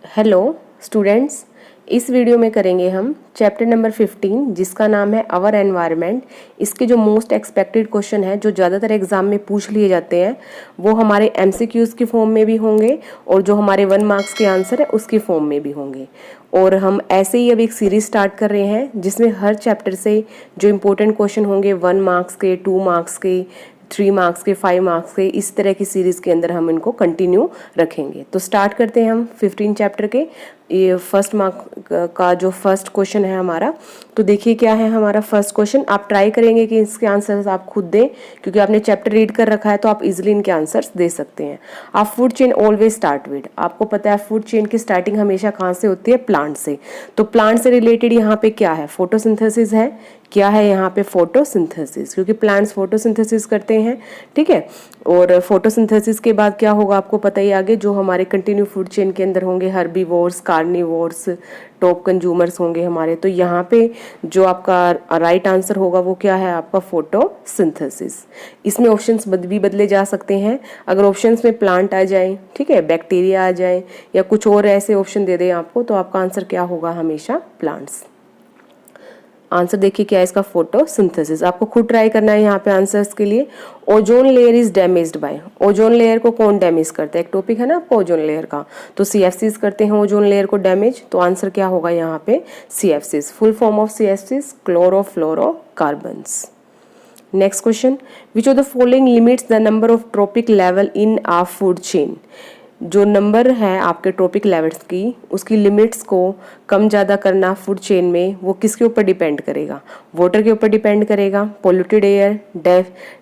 Hello students, इस video में करेंगे हम चैप्टर नंबर 15 जिसका नाम है आवर एनवायरनमेंट। इसके जो मोस्ट एक्सपेक्टेड क्वेश्चन है जो ज़्यादातर एग्जाम में पूछ लिए जाते हैं वो हमारे एमसीक्यूज की फॉर्म में भी होंगे और जो हमारे 1 मार्क्स के आंसर है उसकी फॉर्म में भी होंगे। और हम ऐसे ही अब एक सीरीज स्टार्ट कर रहे हैं जिसमें हर चैप्टर से जो इम्पोर्टेंट क्वेश्चन होंगे 1 मार्क्स के, 2 मार्क्स के, 3 मार्क्स के, 5 मार्क्स के, इस तरह की सीरीज़ के अंदर हम इनको कंटिन्यू रखेंगे। तो स्टार्ट करते हैं हम 15 चैप्टर के। ये फर्स्ट मार्क का जो फर्स्ट क्वेश्चन है हमारा, तो देखिए क्या है हमारा फर्स्ट क्वेश्चन। आप ट्राई करेंगे कि इसके आंसर्स आप खुद दें, क्योंकि आपने चैप्टर रीड कर रखा है तो आप इजीली इनके आंसर्स दे सकते हैं। आप food chain always start with, आपको पता है फूड चेन की स्टार्टिंग हमेशा कहाँ से होती है? प्लांट से। तो प्लांट से रिलेटेड यहाँ पे क्या है? फोटोसिंथेसिस है। क्या है यहाँ पे? फोटोसिंथेसिस, क्योंकि प्लांट्स फोटोसिंथेसिस करते हैं, ठीक है। और फोटोसिंथेसिस के बाद क्या होगा आपको पता ही आगे, जो हमारे कंटिन्यू फूड चेन के अंदर होंगे हर्बीवोर्स, कार्निवोर्स, टॉप कंज्यूमर्स होंगे हमारे। तो यहाँ पे जो आपका राइट आंसर होगा वो क्या है? आपका फोटोसिंथेसिस। इसमें ऑप्शंस भी बदले जा सकते हैं। अगर ऑप्शंस में प्लांट आ जाए, ठीक है, बैक्टीरिया आ जाए या कुछ और ऐसे ऑप्शन दे दें आपको, तो आपका आंसर क्या होगा? हमेशा प्लांट्स। आंसर देखिए क्या है इसका? फोटोसिंथेसिस। आपको खुद ट्राई करना है यहाँ पे आंसर्स के लिए। Ozone layer is damaged bye, ozone layer को कौन डैमेज करता है? एक टॉपिक है ना आपको ओजोन लेयर का, तो सीएफसीज करते हैं ओजोन लेयर को डैमेज। तो आंसर क्या होगा यहाँ पे? CFCs. Full form of CFCs chlorofluorocarbons. Next question, which of the following limits the number of trophic level in a food chain. जो नंबर है आपके ट्रॉपिक लेवल्स की, उसकी लिमिट्स को कम ज़्यादा करना फूड चेन में, वो किसके ऊपर डिपेंड करेगा? वाटर के ऊपर डिपेंड करेगा, polluted air,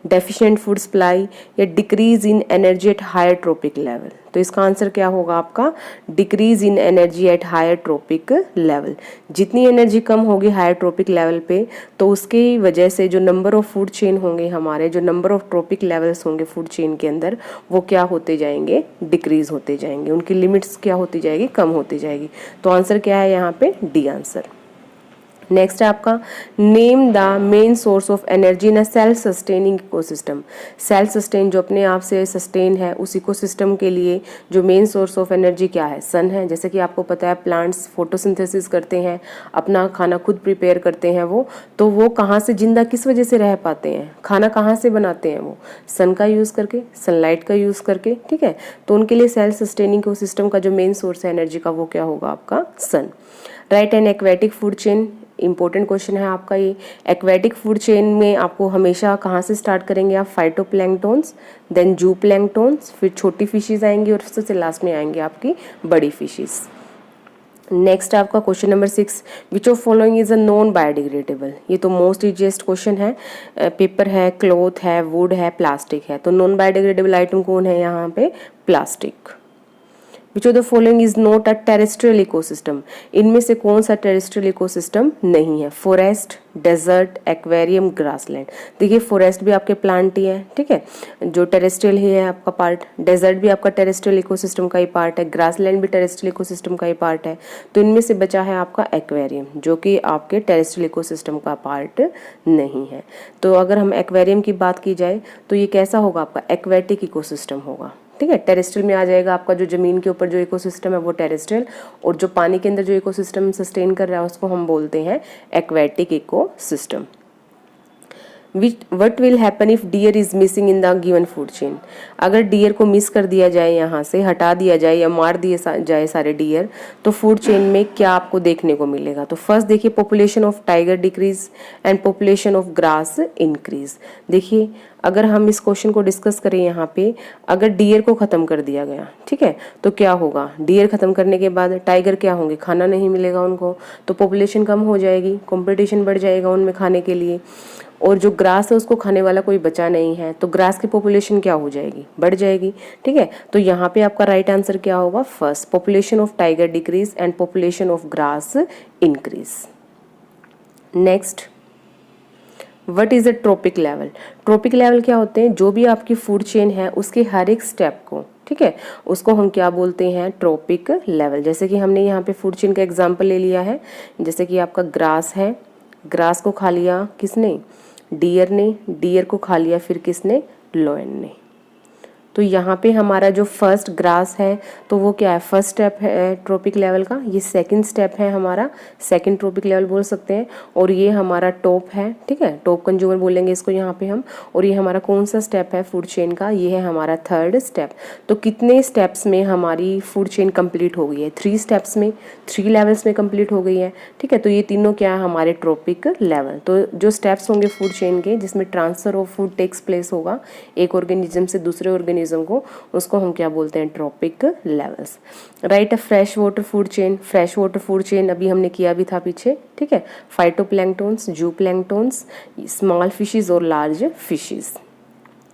deficient food supply, या decrease in energy at higher trophic level. तो इसका आंसर क्या होगा आपका? Decrease in energy at higher trophic level. जितनी एनर्जी कम होगी हायर ट्रॉपिक लेवल पे, तो उसकी वजह से जो नंबर ऑफ फूड चेन होंगे हमारे, जो नंबर ऑफ ट्रॉपिक लेवल्स होंगे फूड चेन के अंदर, वो क्या होते जाएंगे? डिक्रीज होते जाएंगे। उनकी लिमिट्स क्या होती जाएगी? कम होती जाएगी। तो आंसर क्या है यहाँ पे? D answer. नेक्स्ट है आपका, name the main source of energy in a self sustaining ecosystem. Self sustain, जो अपने आप से सस्टेन है, उस इकोसिस्टम के लिए जो मेन सोर्स ऑफ एनर्जी क्या है? सन है। जैसे कि आपको पता है प्लांट्स फोटोसिंथेसिस करते हैं, अपना खाना खुद प्रिपेयर करते हैं वो, तो वो कहाँ से जिंदा किस वजह से रह पाते हैं? खाना कहाँ से बनाते हैं वो? सन का यूज़ करके, सनलाइट का यूज़ करके, ठीक है। तो उनके लिए सेल्फ सस्टेनिंग इकोसिस्टम का जो मेन सोर्स है एनर्जी का, वो क्या होगा आपका? Sun. Right. And aquatic food chain, important question है आपका ये। एक्वेटिक फूड चेन में आपको हमेशा कहाँ से स्टार्ट करेंगे आप? फाइटोप्लैंक्टोन्स, देन जूप्लैंक्टोन्स, फिर छोटी फिशेज आएंगी और सबसे लास्ट में आएंगे आपकी बड़ी फिशेज। नेक्स्ट आपका question number 6, which of following is a non biodegradable. ये तो मोस्ट इजीएस्ट क्वेश्चन है। पेपर है, क्लॉथ है, वुड है, प्लास्टिक है। तो नॉन बायोडिग्रेडेबल आइटम कौन है यहाँ पे? Plastic. Which of the following is not a terrestrial ecosystem. इनमें से कौन सा टेरेस्ट्रियल इकोसिस्टम नहीं है? Forest, desert, aquarium, grassland. देखिए फॉरेस्ट भी आपके प्लांट ही है, ठीक है, जो टेरेस्ट्रियल ही है आपका पार्ट। डेजर्ट भी आपका टेरेस्ट्रियल इकोसिस्टम का ही पार्ट है। ग्रासलैंड भी टेरेस्ट्रियल इकोसिस्टम का ही पार्ट है। तो इनमें से बचा है आपका एक्वेरियम, जो कि आपके टेरेस्ट्रियल इकोसिस्टम का पार्ट नहीं है। तो अगर हम एक्वेरियम की बात की जाए तो ये कैसा होगा आपका? एक्वेटिक इकोसिस्टम होगा, ठीक है। टेरेस्ट्रियल में आ जाएगा आपका, जो जमीन के ऊपर जो इकोसिस्टम है वो टेरेस्ट्रियल, और जो पानी के अंदर जो इकोसिस्टम सस्टेन कर रहा है उसको हम बोलते हैं aquatic ecosystem. What will happen if deer is missing in the given food chain. अगर डियर को मिस कर दिया जाए, यहाँ से हटा दिया जाए या मार दिए जाए सारे डियर, तो फूड चेन में क्या आपको देखने को मिलेगा? तो फर्स्ट देखिए, population of tiger decrease and population of grass increase. देखिए अगर हम इस क्वेश्चन को डिस्कस करें यहाँ पे, अगर डियर को ख़त्म कर दिया गया, ठीक है, तो क्या होगा? डियर ख़त्म करने के बाद टाइगर क्या होंगे? खाना नहीं मिलेगा उनको, तो पॉपुलेशन कम हो जाएगी, कंपटीशन बढ़ जाएगा उनमें खाने के लिए। और जो ग्रास है उसको खाने वाला कोई बचा नहीं है, तो ग्रास की पॉपुलेशन क्या हो जाएगी? बढ़ जाएगी, ठीक है। तो यहाँ पे आपका राइट आंसर क्या होगा? First, population of tiger decrease and population of grass increase. Next, what is a trophic level. Trophic level क्या होते हैं? जो भी आपकी फूड चेन है उसके हर एक स्टेप को, ठीक है, उसको हम क्या बोलते हैं? Trophic level. जैसे कि हमने यहाँ पे फूड चेन का एग्जांपल ले लिया है, जैसे कि आपका ग्रास है, ग्रास को खा लिया किसने? डियर ने। डियर को खा लिया फिर किसने? लायन ने। तो यहाँ पे हमारा जो फर्स्ट ग्रास है तो वो क्या है, फर्स्ट स्टेप है ट्रॉपिक लेवल का, ये सेकंड स्टेप है हमारा, सेकंड ट्रॉपिक लेवल बोल सकते हैं, और ये हमारा टॉप है, ठीक है, टॉप कंज्यूमर बोलेंगे इसको यहाँ पे हम, और ये हमारा कौन सा स्टेप है फूड चेन का, ये है हमारा थर्ड स्टेप। तो कितने स्टेप्स में हमारी फूड चेन कंप्लीट हो गई है, 3 स्टेप्स में, 3 लेवल्स में कंप्लीट हो गई है, ठीक है। तो ये तीनों क्या है हमारे ट्रॉपिक लेवल। तो जो स्टेप्स होंगे फूड चेन के जिसमें transfer of food takes place होगा एक ऑर्गेनिज्म से दूसरे ऑर्गेनिज्म को, उसको हम क्या बोलते हैं, ट्रॉपिक लेवल्स। राइट अ fresh water food chain, fresh water food chain अभी हमने किया भी था पीछे, ठीक है, फाइटोप्लैंक्टन्स, जूप्लैंक्टन्स, स्मॉल फिशेस और large fishes.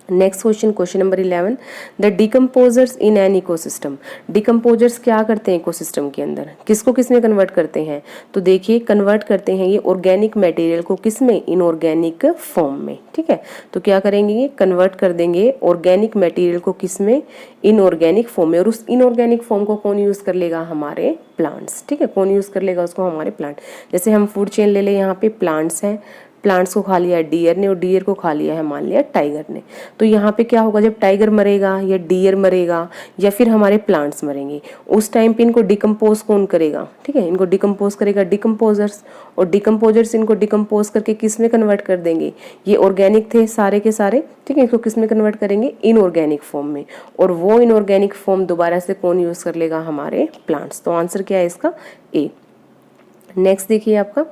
Next question, question number 11, the decomposers in an ecosystem. Decomposers क्या करते हैं इकोसिस्टम के अंदर, किसको किस में कन्वर्ट करते हैं, तो देखिए कन्वर्ट करते हैं ये ऑर्गेनिक मटेरियल को किस में, इनऑर्गेनिक फॉर्म में, ठीक है। तो क्या करेंगे, ये कन्वर्ट कर देंगे ऑर्गेनिक मटेरियल को किस में, इनऑर्गेनिक फॉर्म में, और उस इनऑर्गेनिक फॉर्म को कौन यूज कर लेगा, हमारे प्लांट्स, ठीक है, कौन यूज कर लेगा उसको, हमारे प्लांट। जैसे हम फूड चेन ले लें, यहाँ पे प्लांट्स हैं, प्लांट्स को खा लिया डियर ने और डियर को खा लिया है मान लिया टाइगर ने। तो यहाँ पे क्या होगा, जब टाइगर मरेगा या डियर मरेगा या फिर हमारे प्लांट्स मरेंगे, उस टाइम पे इनको डिकम्पोज कौन करेगा, ठीक है, इनको डिकम्पोज करेगा डिकम्पोजर्स, और डिकम्पोजर्स इनको डिकम्पोज करके किस में कन्वर्ट कर देंगे, ये ऑर्गेनिक थे सारे के सारे, ठीक है, इसको किस में कन्वर्ट करेंगे, इनऑर्गेनिक फॉर्म में, और वो इनऑर्गेनिक फॉर्म दोबारा से कौन यूज कर लेगा, हमारे प्लांट्स। तो आंसर क्या है इसका, ए। नेक्स्ट देखिए आपका,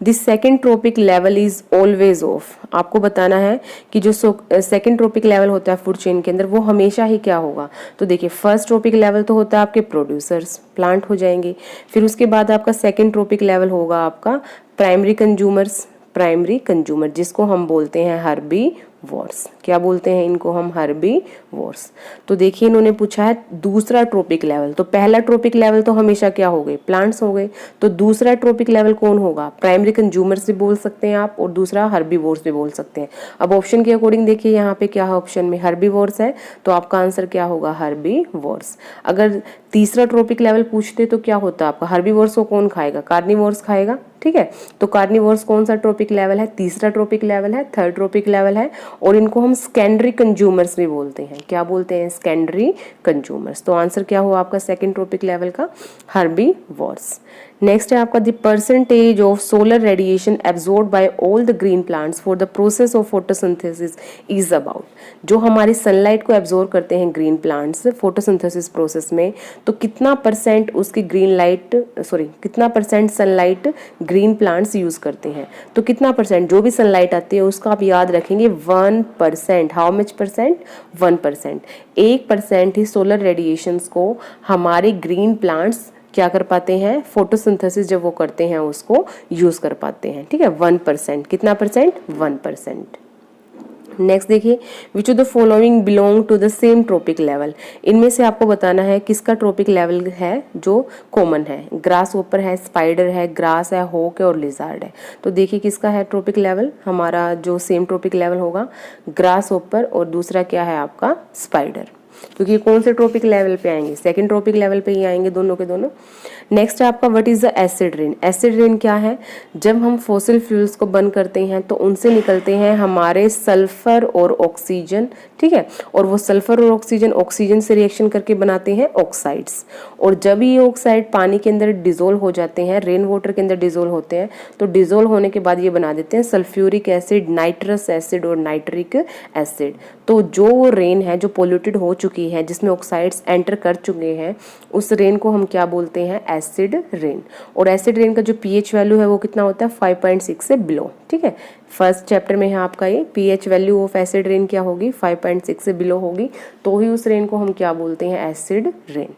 this second trophic level is always of. आपको बताना है कि जो सेकेंड ट्रॉपिक लेवल होता है फूड चेन के अंदर वो हमेशा ही क्या होगा। तो देखिए फर्स्ट ट्रॉपिक लेवल तो होता है आपके प्रोड्यूसर्स, प्लांट हो जाएंगे, फिर उसके बाद आपका सेकेंड ट्रॉपिक लेवल होगा आपका प्राइमरी कंज्यूमर्स, प्राइमरी कंज्यूमर जिसको हम बोलते हैं हर्बी वॉर्स। क्या बोलते हैं इनको हम, हर्बी वॉर्स। तो देखिए इन्होंने पूछा है दूसरा ट्रॉपिक लेवल, तो पहला ट्रॉपिक लेवल तो हमेशा क्या हो गए, प्लांट्स हो गए, तो दूसरा ट्रॉपिक लेवल कौन होगा, प्राइमरी कंज्यूमर्स भी बोल सकते हैं आप, और दूसरा हर्बी वॉर्स भी बोल सकते हैं। अब ऑप्शन के अकॉर्डिंग देखिए यहाँ पे क्या है, ऑप्शन में हर्बी वॉर्स है, तो आपका आंसर क्या होगा, हर्बी वॉर्स। अगर तीसरा ट्रॉपिक लेवल पूछते तो क्या होता आपका, हर्बी वॉर्स को कौन खाएगा, कार्निवोर्स खाएगा, ठीक है। तो कार्निवोर्स कौन सा ट्रॉपिक लेवल है, तीसरा ट्रॉपिक लेवल है, थर्ड ट्रॉपिक लेवल है, और इनको हम सेकेंडरी कंज्यूमर्स भी बोलते हैं। क्या बोलते हैं, सेकेंडरी कंज्यूमर्स। तो आंसर क्या हुआ आपका सेकेंड ट्रॉपिक लेवल का, हर्बी वॉर्स। नेक्स्ट है आपका the percentage of solar radiation absorbed bye all the green plants for the process of photosynthesis is about. जो हमारे सनलाइट को एब्जॉर्ब करते हैं ग्रीन प्लांट्स फोटोसिंथेसिस प्रोसेस में, तो कितना परसेंट उसकी कितना percent sunlight green plants use करते हैं। तो कितना परसेंट, जो भी सनलाइट आती है उसका आप याद रखेंगे 1%। How much percent, 1%। 1% he solar radiations को हमारे ग्रीन प्लांट्स क्या कर पाते हैं, फोटोसिंथेसिस जब वो करते हैं उसको यूज कर पाते हैं, ठीक है, 1%। कितना परसेंट, 1%। नेक्स्ट देखिए, which of the following belong to the same trophic level. इनमें से आपको बताना है किसका ट्रॉपिक लेवल है जो कॉमन है। ग्रास ऊपर है, स्पाइडर है, ग्रास है, हॉक है और लिजार्ड है। तो देखिए किसका है ट्रॉपिक लेवल, हमारा जो सेम ट्रॉपिक लेवल होगा ग्रास ऊपर, और दूसरा क्या है आपका स्पाइडर, क्योंकि ये कौन से ट्रॉपिक लेवल पे आएंगे, सेकंड ट्रॉपिक लेवल पे ही आएंगे दोनों के दोनों। नेक्स्ट है आपका what is the acid rain. Acid rain क्या है, जब हम फॉसिल फ्यूल्स को बर्न करते हैं तो उनसे निकलते हैं हमारे सल्फर और ऑक्सीजन, ठीक है, और वो सल्फर और ऑक्सीजन से रिएक्शन करके बनाते हैं ऑक्साइड्स, और जब ये ऑक्साइड पानी के अंदर डिजोल्व हो जाते हैं, रेन वाटर के अंदर डिजोल्व होते हैं, तो डिजोल्व होने के बाद ये बना देते हैं सल्फ्यूरिक एसिड, नाइट्रस एसिड और नाइट्रिक एसिड। तो जो रेन है जो पोल्यूटेड हो चुकी है, जिसमें ऑक्साइड्स एंटर कर चुके हैं, उस रेन को हम क्या बोलते हैं, एसिड रेन। और एसिड रेन का जो पीएच वैल्यू है वो कितना होता है, 5.6 से बिलो, ठीक है। फर्स्ट चैप्टर में है आपका ये pH value of acid rain क्या होगी, 5.6 से बिलो होगी, तो ही उस रेन को हम क्या बोलते हैं, acid rain.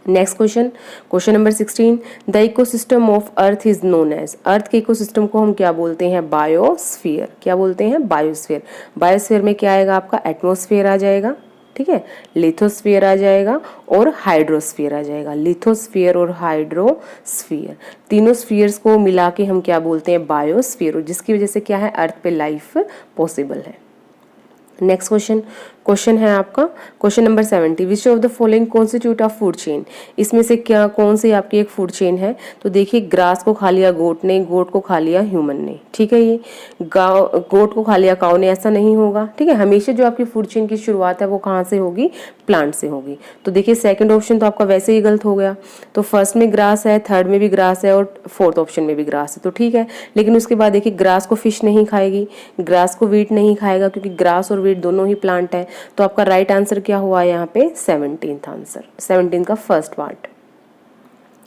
Next question, question number 16, the ecosystem of earth is known as. Earth के इकोसिस्टम को हम क्या बोलते हैं, बायोस्फीयर। क्या बोलते हैं, बायोस्फीयर। बायोस्फीयर में क्या आएगा आपका, एटमॉस्फेयर आ जाएगा, ठीक है, लिथोस्फीयर आ जाएगा और हाइड्रोस्फीयर आ जाएगा। लिथोस्फीयर और हाइड्रोस्फीयर तीनों स्फीयर्स को मिला के हम क्या बोलते हैं, बायोस्फीयर, जिसकी वजह से क्या है, अर्थ पे लाइफ पॉसिबल है। नेक्स्ट क्वेश्चन, क्वेश्चन है आपका question number 70, which of the following constitute of food chain, इसमें से क्या कौन सी आपकी एक फूड चेन है। तो देखिए ग्रास को खा लिया गोट ने, गोट को खा लिया ह्यूमन ने, ठीक है। ये गोट को खा लिया काऊ ने, ऐसा नहीं होगा, ठीक है। हमेशा जो आपकी फूड चेन की शुरुआत है वो कहाँ से होगी, प्लांट से होगी। तो देखिए सेकंड ऑप्शन तो आपका वैसे ही गलत हो गया। तो फर्स्ट में ग्रास है, थर्ड में भी ग्रास है और फोर्थ ऑप्शन में भी ग्रास है, तो ठीक है। लेकिन उसके बाद देखिए ग्रास को फिश नहीं खाएगी, ग्रास को वीट नहीं खाएगा, क्योंकि ग्रास और वीट दोनों ही प्लांट है। तो आपका राइट आंसर क्या हुआ यहाँ पे, 17th आंसर, 17 का फर्स्ट पार्ट।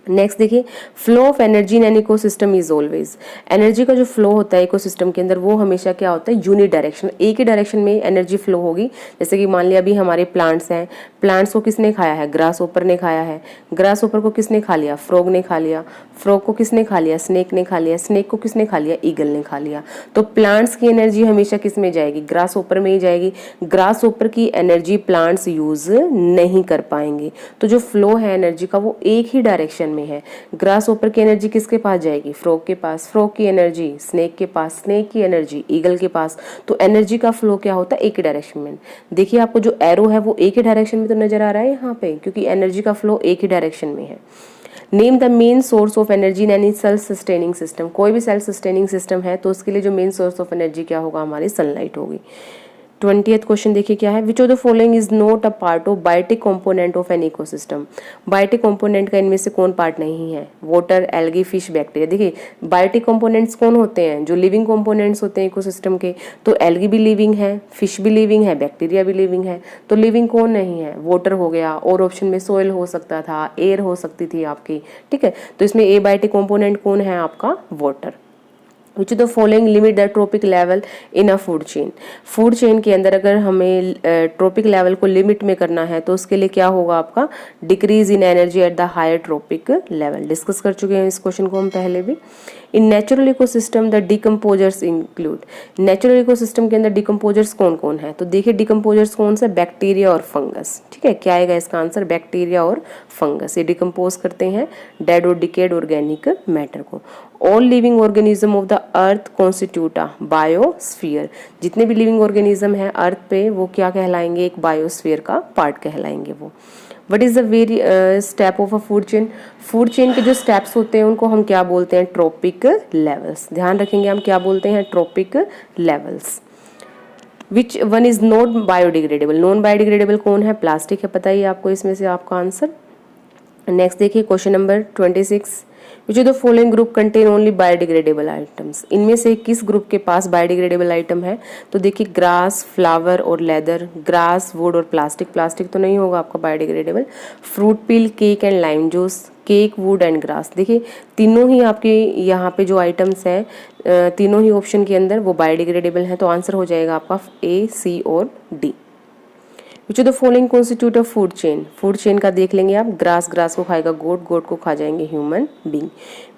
नेक्स्ट देखिए, flow of energy in an ecosystem is always, energy का जो फ्लो होता है इकोसिस्टम के अंदर वो हमेशा क्या होता है, यूनि डायरेक्शन, एक ही डायरेक्शन में एनर्जी फ्लो होगी। जैसे कि मान लिया अभी हमारे प्लांट्स हैं, प्लांट्स को किसने खाया है, ग्रास ओपर ने खाया है, ग्रास ओपर को किसने खा लिया, फ्रॉग ने खा लिया, फ्रॉग को किसने खा लिया, स्नेक ने खा लिया, स्नेक को किसने खा लिया, ईगल ने खा लिया। तो प्लांट्स की एनर्जी हमेशा किस में जाएगी, ग्रास ओपर में ही जाएगी। ग्रास ओपर की एनर्जी प्लांट्स यूज नहीं कर पाएंगे। तो जो फ्लो है एनर्जी का वो एक ही डायरेक्शन में है। ग्रास ओपर की एनर्जी किसके पास जाएगी, फ्रॉग के पास, फ्रॉग की एनर्जी स्नेक के पास, स्नेक की एनर्जी ईगल के पास। तो एनर्जी का फ्लो क्या होता है, एक ही डायरेक्शन में। देखिए आपको जो एरो है वो एक ही डायरेक्शन में तो नजर आ रहा है यहाँ पे, क्योंकि एनर्जी का फ्लो एक ही डायरेक्शन में है। Name the main source of energy in any self sustaining system, कोई भी सेल्फ सस्टेनिंग सिस्टम है तो उसके लिए जो मेन सोर्स ऑफ एनर्जी क्या होगा, हमारी सनलाइट होगी। 20th क्वेश्चन देखिए क्या है, which of the following is not a part of biotic component of an ecosystem, biotic component का इनमें से कौन पार्ट नहीं है, वाटर, एल्गी, फिश, बैक्टीरिया। देखिए बायोटिक कंपोनेंट्स कौन होते हैं, जो लिविंग कंपोनेंट्स होते हैं इकोसिस्टम के। तो एल्गी भी लिविंग है, फिश भी लिविंग है, बैक्टीरिया भी लिविंग है। तो लिविंग कौन नहीं है, वाटर हो गया, और ऑप्शन में सोइल हो सकता था, एयर हो सकती थी आपकी, ठीक है। तो इसमें ए बायोटिक कंपोनेंट कौन है आपका, water. Which the following limit the tropic level in a food chain, food chain के अंदर अगर हमें ट्रॉपिक लेवल को लिमिट में करना है तो उसके लिए क्या होगा आपका, decrease in energy at the higher trophic level. Discuss कर चुके हैं इस क्वेश्चन को हम पहले भी। In natural ecosystem the decomposers include, natural ecosystem के अंदर डिकम्पोजर्स कौन कौन है। तो देखिए डिकम्पोजर्स कौन सा, बैक्टीरिया और फंगस, ठीक है। क्या आएगा इसका आंसर, बैक्टीरिया और फंगस, ये डिकम्पोज करते हैं डेड और डिकेड ऑर्गेनिक मैटर को। All living organism of the earth constitute a biosphere, जितने भी लिविंग ऑर्गेनिज्म हैं अर्थ पे वो क्या कहलाएंगे, एक बायोस्फीयर का पार्ट कहलाएंगे वो। What is the worry step of a food chain, food chain के जो स्टेप्स होते हैं उनको हम क्या बोलते हैं, ट्रॉपिक लेवल्स। ध्यान रखेंगे हम क्या बोलते हैं, trophic levels. Which one is not biodegradable, non biodegradable कौन है, प्लास्टिक है, पता ही आपको इसमें से आपका आंसर। नेक्स्ट देखिए question number 26, which of the following group contain only biodegradable items, इनमें से किस ग्रुप के पास बायोडिग्रेडेबल आइटम है। तो देखिए ग्रास, फ्लावर और लेदर, ग्रास, वुड और प्लास्टिक, प्लास्टिक तो नहीं होगा आपका biodegradable. Fruit peel, cake and lime juice, cake, would and grass. देखिए तीनों ही आपके यहाँ पे जो आइटम्स हैं तीनों ही ऑप्शन के अंदर वो बायोडिग्रेडेबल हैं। तो आंसर हो जाएगा आपका ए, सी और D. Which of the following constitute of food chain, food chain का देख लेंगे आप, ग्रास, ग्रास को खाएगा गोट, गोट को खा जाएंगे human being.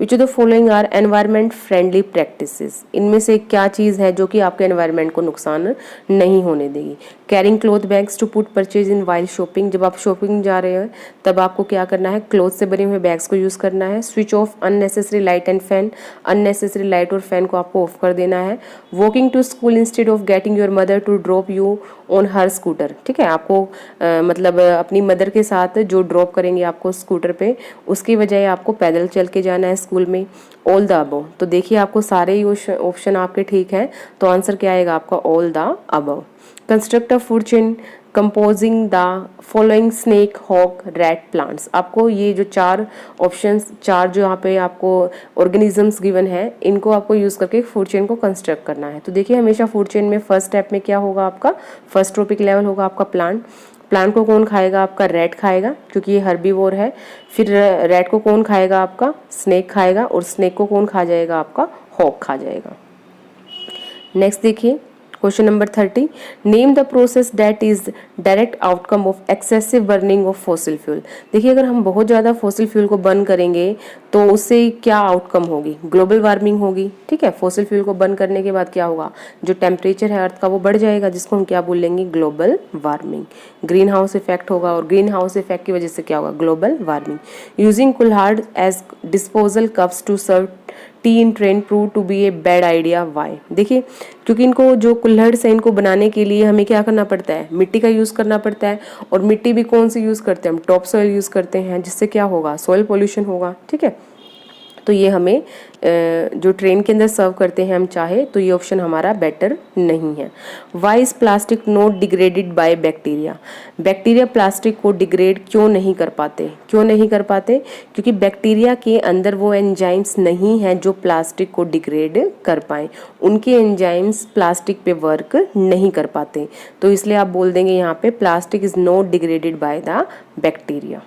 Which of the following are environment friendly practices, इनमें से क्या चीज़ है जो कि आपके एनवायरमेंट को नुकसान नहीं होने देगी। Carrying cloth bags to put purchase in while shopping, जब आप शॉपिंग जा रहे हो तब आपको क्या करना है, क्लॉथ से बने हुए बैग्स को यूज़ करना है। Switch off unnecessary light and fan, unnecessary light और फैन को आपको ऑफ कर देना है। Walking to school instead of getting your mother to drop you on her scooter, ठीक है। आपको मतलब अपनी मदर के साथ जो ड्रॉप करेंगे आपको स्कूटर पे, उसकी बजाय आपको पैदल चल के जाना है स्कूल में। ऑल द अबव, तो देखिए आपको सारे ही ऑप्शन आपके ठीक हैं, तो आंसर क्या आएगा आपका, all the above. Construct a food chain composing the following snake, hawk, rat, plants. आपको ये जो चार ऑप्शंस, चार जो यहाँ पे आपको ऑर्गेनिजम्स गिवन है, इनको आपको यूज़ करके फूड चेन को कंस्ट्रक्ट करना है। तो देखिए हमेशा फूड चेन में फर्स्ट स्टेप में क्या होगा आपका, फर्स्ट ट्रॉपिक लेवल होगा आपका प्लांट। प्लांट को कौन खाएगा, आपका रैट खाएगा क्योंकि ये हर्बीवोर है। फिर रैट को कौन खाएगा, आपका स्नेक खाएगा, और स्नेक को कौन खा जाएगा, आपका हॉक खा जाएगा। नेक्स्ट देखिए question number 30, name the process that is direct outcome of excessive burning of fossil fuel. देखिए अगर हम बहुत ज़्यादा फॉसिल फ्यूल को बर्न करेंगे तो उससे क्या आउटकम होगी, ग्लोबल वार्मिंग होगी, ठीक है। फॉसिल फ्यूल को बर्न करने के बाद क्या होगा, जो टेम्परेचर है अर्थ का वो बढ़ जाएगा, जिसको हम क्या बोलेंगे, global warming. Green house effect होगा, और ग्रीन हाउस इफेक्ट की वजह से क्या होगा, global warming. Using kulhad as disposal cups to serve tea in train prove to be a bad idea, why? देखिए, क्योंकि इनको जो कुल्हड़ से इनको बनाने के लिए हमें क्या करना पड़ता है, मिट्टी का यूज़ करना पड़ता है। और मिट्टी भी कौन सी यूज़ करते हैं हम, टॉप सॉइल यूज़ करते हैं, जिससे क्या होगा, सॉइल पोल्यूशन होगा। ठीक है, तो ये हमें जो ट्रेन के अंदर सर्व करते हैं हम चाहे, तो ये ऑप्शन हमारा बेटर नहीं है। Why is plastic not degraded by bacteria? Bacteria plastic को डिग्रेड क्यों नहीं कर पाते? क्यों नहीं कर पाते? क्योंकि बैक्टीरिया के अंदर वो एंजाइम्स नहीं हैं जो प्लास्टिक को डिग्रेड कर पाएँ। उनके एंजाइम्स प्लास्टिक पे वर्क नहीं कर पाते, तो इसलिए आप बोल देंगे यहाँ पे plastic is not degraded by the bacteria.